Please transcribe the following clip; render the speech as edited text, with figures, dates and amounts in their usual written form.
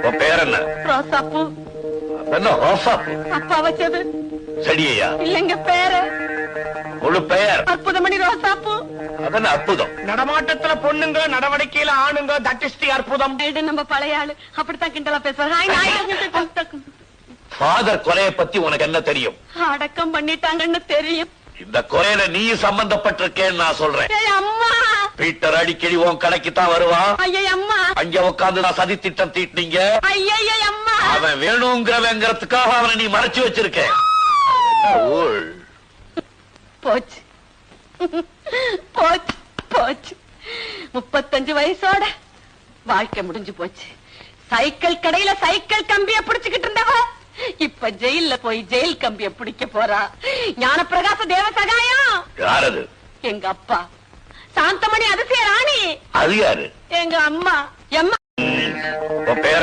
உன் பேர் என்ன? ரோசாப்பூ. என்ன ரோசாப்பூ? அப்பா வச்சது. செடியா? இல்லைங்க, பேரு. முழு பெயர்? அற்புதமணி ரோசாப்பூ. அதன அற்புதம். நடமாட்டத்துல பொண்ணுங்க, நடவடிக்கையில ஆணுங்க, தட் இஸ் தி அற்புதம். நம்ம பழைய ஆளு அப்படித்தான் கிண்டலா பேசுவாங்க. ஃபாதர் கொலையை பத்தி உனக்கு என்ன தெரியும்? அடக்கம் பண்ணிட்டாங்கன்னு தெரியும். இந்த கொலையில நீ சம்பந்தப்பட்டிருக்கேன்னு நான் சொல்றேன். அம்மா, பீட்டர் அடிக்கடி உன் கடைக்கு தான் வருவான். அம்மா, அங்க உட்காந்து நான் சதி திட்டம் தீட்டினீங்க. அம்மா, அவன் வேணுங்கிறவங்கிறதுக்காக அவனை நீ மறைச்சு வச்சிருக்க. போச்சு போச்சு போச்சு. 35 வயசோட வாழ்க்கை முடிஞ்சு போச்சு. சைக்கிள் கடையில சைக்கிள் கம்பிய பிடிச்சுக்கிட்டு இருந்தவ இப்ப ஜெயில போய் ஜெயில் கம்பிய பிடிக்க போறா. ஞானப்பிரகாச தேவ சகாயம். யாரது? எங்க அப்பா. சாந்தமணி அதிசய ராணி. அது யாரு? எங்க அம்மா. எம்மா. உன் பேர்